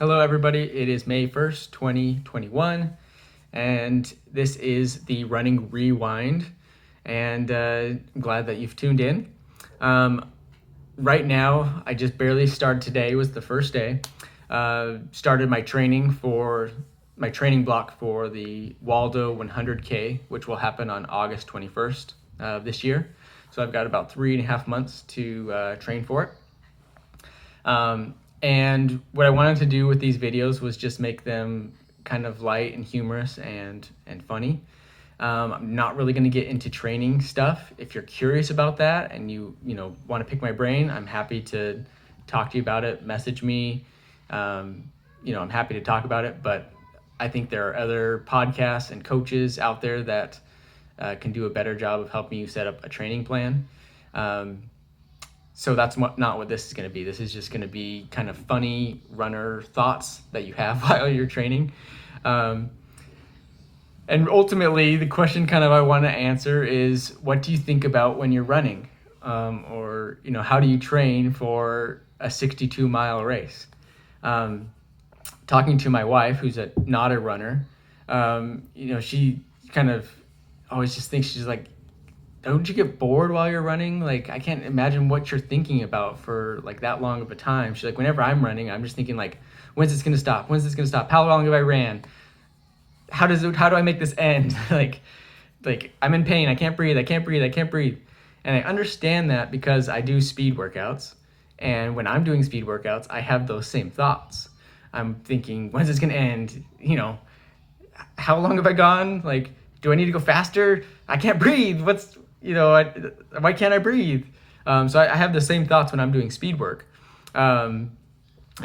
Hello everybody, it is May 1st, 2021, and this is the Running Rewind, and I'm glad that you've tuned in. Right now, I just barely started. Today was the first day. Started my training block for the Waldo 100K, which will happen on August 21st this year. So I've got about 3.5 months to train for it. And what I wanted to do with these videos was just make them kind of light and humorous and funny. I'm not really going to get into training stuff. If you're curious about that and you want to pick my brain, I'm happy to talk to you about it. Message me. I'm happy to talk about it. But I think there are other podcasts and coaches out there that can do a better job of helping you set up a training plan. So that's not what this is going to be. This is just going to be kind of funny runner thoughts that you have while you're training. And ultimately, the question kind of I want to answer is, what do you think about when you're running? Or how do you train for a 62-mile race? Talking to my wife, who's not a runner, she kind of always just thinks, she's like, don't you get bored while you're running? Like, I can't imagine what you're thinking about for like that long of a time. She's like, whenever I'm running, I'm just thinking like, when's this gonna stop? When's this gonna stop? How long have I ran? How do I make this end? like I'm in pain. I can't breathe. And I understand that because I do speed workouts. And when I'm doing speed workouts, I have those same thoughts. I'm thinking, when's this gonna end? How long have I gone? Like, do I need to go faster? I can't breathe. Why can't I breathe? So I have the same thoughts when I'm doing speed work. And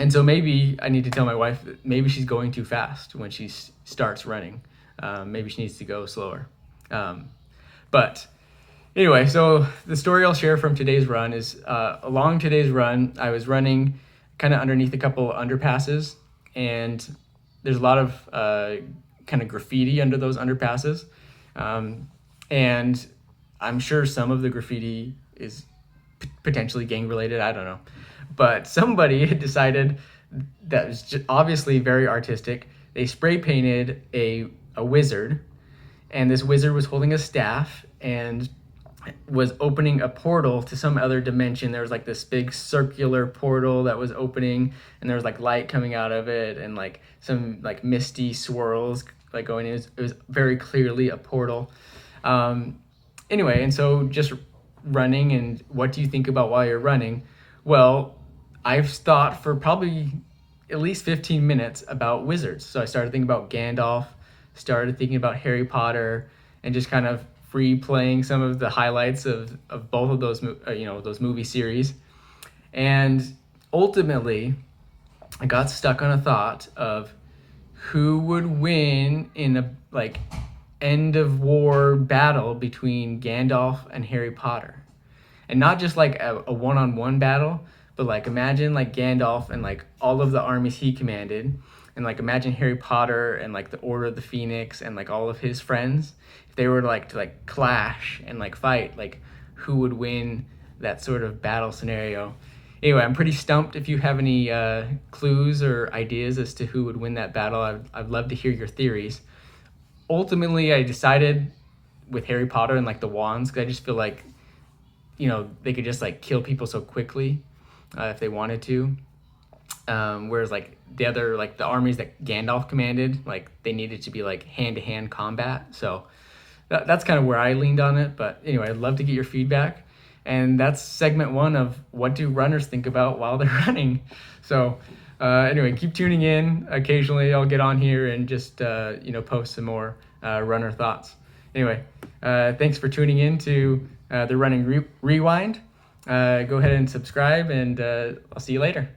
so maybe I need to tell my wife that maybe she's going too fast when she starts running. Maybe she needs to go slower. But anyway, so the story I'll share from today's run is along today's run, I was running kind of underneath a couple underpasses, and there's a lot of kind of graffiti under those underpasses. And I'm sure some of the graffiti is potentially gang related. I don't know. But somebody had decided that was just obviously very artistic. They spray painted a wizard, and this wizard was holding a staff and was opening a portal to some other dimension. There was like this big circular portal that was opening, and there was like light coming out of it and like some like misty swirls like going in. It was very clearly a portal. Anyway, and so just running, and what do you think about while you're running? Well, I've thought for probably at least 15 minutes about wizards. So I started thinking about Gandalf, started thinking about Harry Potter, and just kind of free playing some of the highlights of both of those, those movie series. And ultimately, I got stuck on a thought of who would win in a end of war battle between Gandalf and Harry Potter. And not just like a one-on-one battle, but like imagine like Gandalf and like all of the armies he commanded, and like imagine Harry Potter and like the Order of the Phoenix and like all of his friends. If they were to clash and like fight, like who would win that sort of battle scenario? Anyway, I'm pretty stumped. If you have any clues or ideas as to who would win that battle, I'd love to hear your theories. Ultimately, I decided with Harry Potter and like the wands, because I just feel like, they could just like kill people so quickly if they wanted to. Whereas like the other, like the armies that Gandalf commanded, like they needed to be like hand-to-hand combat. So that's kind of where I leaned on it. But anyway, I'd love to get your feedback. And that's segment 1 of what do runners think about while they're running. So anyway, keep tuning in. Occasionally I'll get on here and just, post some more runner thoughts. Anyway, thanks for tuning in to the Running Rewind. Go ahead and subscribe, and I'll see you later.